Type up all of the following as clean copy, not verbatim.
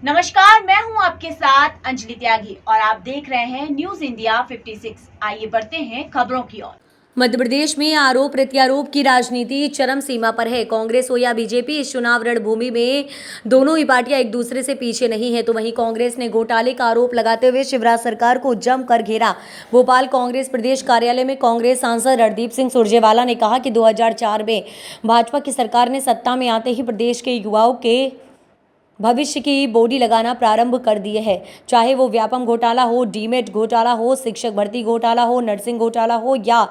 नमस्कार, मैं हूं आपके साथ अंजलि त्यागी और आप देख रहे हैं न्यूज इंडिया 56। आइए बढ़ते हैं खबरों की ओर। मध्य प्रदेश में आरोप प्रत्यारोप की राजनीति चरम सीमा पर है। कांग्रेस हो या बीजेपी, इस चुनाव रणभूमि में दोनों ही पार्टियां एक दूसरे से पीछे नहीं है। तो वहीं कांग्रेस ने घोटाले का आरोप लगाते हुए शिवराज सरकार को जमकर घेरा। भोपाल कांग्रेस प्रदेश कार्यालय में कांग्रेस सांसद रणदीप सिंह सुरजेवाला ने कहा कि 2004 में भाजपा की सरकार ने सत्ता में आते ही प्रदेश के युवाओं के भविष्य की बोली लगाना प्रारंभ कर दिए है। चाहे वो व्यापम घोटाला हो, डीमेट घोटाला हो, शिक्षक भर्ती घोटाला हो, नर्सिंग घोटाला हो या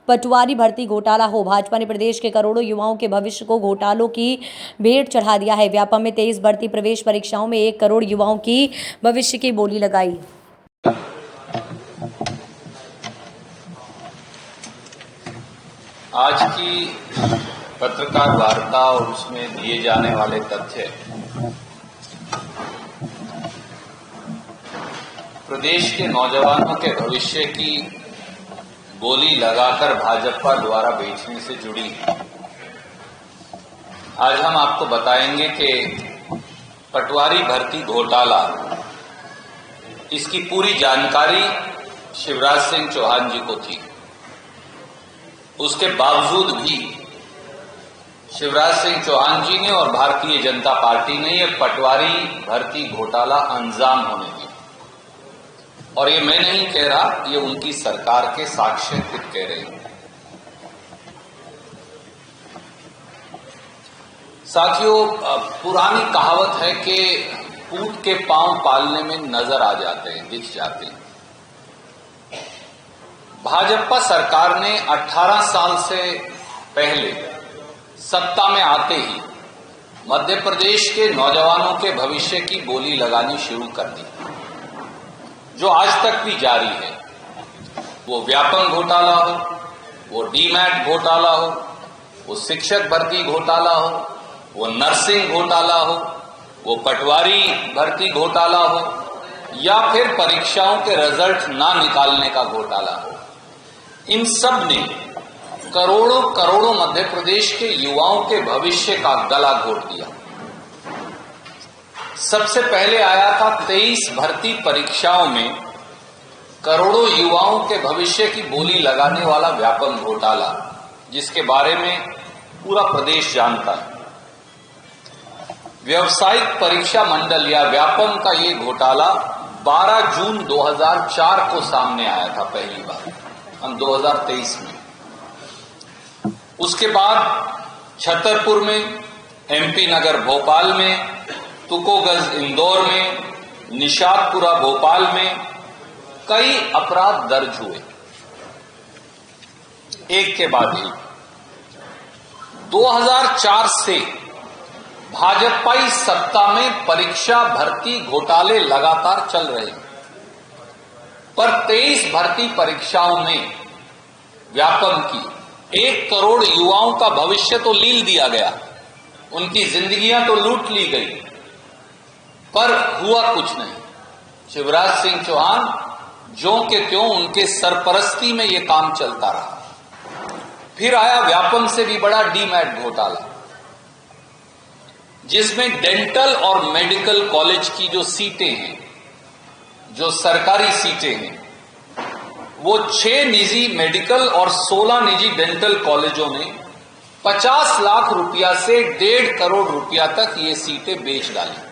पटवारी भर्ती घोटाला हो, भाजपा ने प्रदेश के करोड़ों युवाओं के भविष्य को घोटालों की भेंट चढ़ा दिया है। व्यापम में 23 भर्ती प्रवेश परीक्षाओं में 1 करोड़ युवाओं की भविष्य की बोली लगाई। आज की पत्रकार वार्ता और उसमें दिए जाने वाले तथ्य प्रदेश के नौजवानों के भविष्य की बोली लगाकर भाजपा द्वारा बेचने से जुड़ी है। आज हम आपको बताएंगे कि पटवारी भर्ती घोटाला, इसकी पूरी जानकारी शिवराज सिंह चौहान जी को थी। उसके बावजूद भी शिवराज सिंह चौहान जी ने और भारतीय जनता पार्टी ने यह पटवारी भर्ती घोटाला अंजाम होने दिया। और ये मैं नहीं कह रहा, ये उनकी सरकार के साक्ष्य खुद कह रहे हैं। साथियों, पुरानी कहावत है कि ऊंट के पांव पालने में नजर आ जाते हैं, दिख जाते हैं। भाजपा सरकार ने 18 साल से पहले सत्ता में आते ही मध्य प्रदेश के नौजवानों के भविष्य की बोली लगानी शुरू कर दी, जो आज तक भी जारी है। वो व्यापम घोटाला हो, वो डीमैट घोटाला हो, वो शिक्षक भर्ती घोटाला हो, वो नर्सिंग घोटाला हो, वो पटवारी भर्ती घोटाला हो या फिर परीक्षाओं के रिजल्ट ना निकालने का घोटाला हो। इन सब ने करोड़ों करोड़ों मध्य प्रदेश के युवाओं के भविष्य का गला घोट दिया। सबसे पहले आया था 23 भर्ती परीक्षाओं में करोड़ों युवाओं के भविष्य की बोली लगाने वाला व्यापम घोटाला, जिसके बारे में पूरा प्रदेश जानता है। व्यावसायिक परीक्षा मंडल या व्यापम का ये घोटाला 12 जून 2004 को सामने आया था पहली बार, हम 2023 में। उसके बाद छतरपुर में, एमपी नगर भोपाल में, तुकोगज इंदौर में, निशातपुरा भोपाल में कई अपराध दर्ज हुए, एक के बाद एक। 2004 से भाजपाई सत्ता में परीक्षा भर्ती घोटाले लगातार चल रहे हैं, पर 23 भर्ती परीक्षाओं में व्यापम की 1 करोड़ युवाओं का भविष्य तो लील दिया गया, उनकी जिंदगियां तो लूट ली गई, पर हुआ कुछ नहीं। शिवराज सिंह चौहान ज्यों के त्यों उनके सरपरस्ती में यह काम चलता रहा। फिर आया व्यापम से भी बड़ा डीमैट घोटाला, जिसमें डेंटल और मेडिकल कॉलेज की जो सीटें हैं, जो सरकारी सीटें हैं, वो 6 निजी मेडिकल और 16 निजी डेंटल कॉलेजों ने 50 लाख रुपया से 1.5 करोड़ रुपया तक ये सीटें बेच डाली।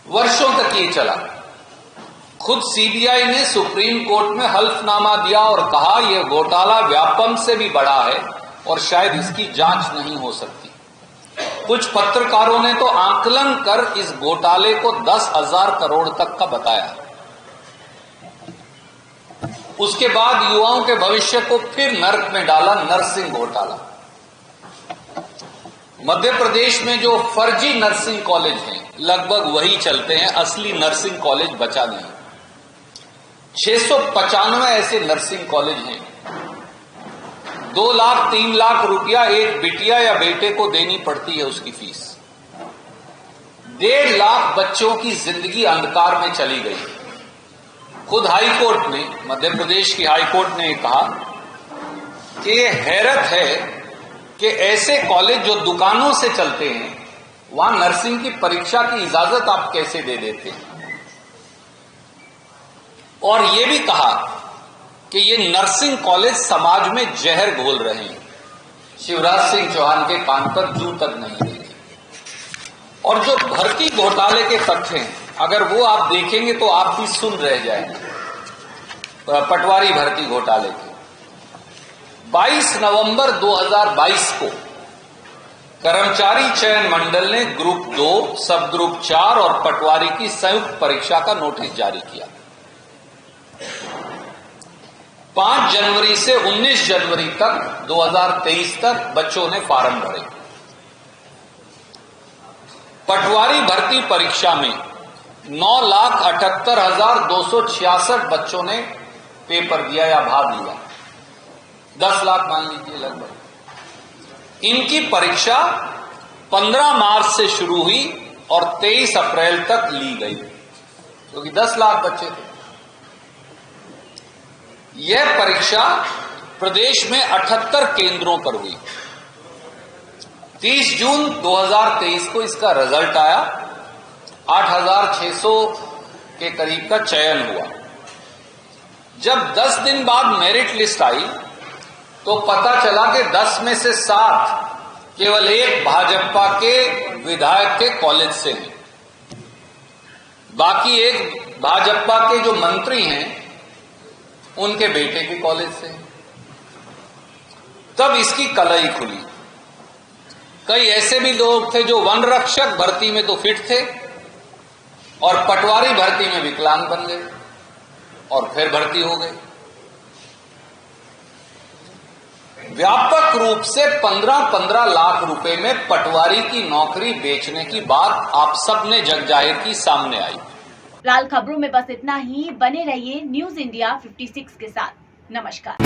वर्षों तक ये चला। खुद सीबीआई ने सुप्रीम कोर्ट में हल्फनामा दिया और कहा यह घोटाला व्यापम से भी बड़ा है और शायद इसकी जांच नहीं हो सकती। कुछ पत्रकारों ने तो आकलन कर इस घोटाले को 10,000 करोड़ तक का बताया। उसके बाद युवाओं के भविष्य को फिर नर्क में डाला, नर्सिंग घोटाला। मध्य प्रदेश में जो फर्जी नर्सिंग कॉलेज हैं लगभग वही चलते हैं, असली नर्सिंग कॉलेज बचा नहीं। 695 ऐसे नर्सिंग कॉलेज हैं। 2 लाख 3 लाख रुपया एक बिटिया या बेटे को देनी पड़ती है उसकी फीस। 1.5 लाख बच्चों की जिंदगी अंधकार में चली गई। खुद हाई कोर्ट ने, मध्य प्रदेश की हाई कोर्ट ने कहा कि यह हैरत है कि ऐसे कॉलेज जो दुकानों से चलते हैं वहां नर्सिंग की परीक्षा की इजाजत आप कैसे दे देते हैं? और ये भी कहा कि ये नर्सिंग कॉलेज समाज में जहर घोल रहे हैं। शिवराज सिंह चौहान के कान पर जू तक नहीं देगी। और जो भर्ती घोटाले के तथ्य हैं, अगर वो आप देखेंगे तो आप भी सुन रह जाएंगे। पटवारी भर्ती घोटाले के 22 नवंबर 2022 को कर्मचारी चयन मंडल ने ग्रुप 2, सब ग्रुप 4 और पटवारी की संयुक्त परीक्षा का नोटिस जारी किया। 5 जनवरी से 19 जनवरी तक 2023 तक बच्चों ने फॉर्म भरे। पटवारी भर्ती परीक्षा में 9,78,266 बच्चों ने पेपर दिया या भाग लिया। 10 लाख मान लीजिए लगभग। इनकी परीक्षा 15 मार्च से शुरू हुई और 23 अप्रैल तक ली गई, क्योंकि 10 लाख बच्चे थे। यह परीक्षा प्रदेश में 78 केंद्रों पर हुई। 30 जून 2023 को इसका रिजल्ट आया। 8,600 के करीब का चयन हुआ। जब 10 दिन बाद मेरिट लिस्ट आई तो पता चला कि 10 में से 7 केवल एक भाजपा के विधायक के कॉलेज से हैं, बाकी एक भाजपा के जो मंत्री हैं उनके बेटे के कॉलेज से। तब इसकी कलई खुली। कई ऐसे भी लोग थे जो वन रक्षक भर्ती में तो फिट थे और पटवारी भर्ती में विकलांग बन गए और फिर भर्ती हो गए। व्यापक रूप से 15-15 लाख रुपए में पटवारी की नौकरी बेचने की बात आप सबने जग जाहिर की सामने आई। फिलहाल खबरों में बस इतना ही। बने रहिए न्यूज इंडिया 56 के साथ। नमस्कार।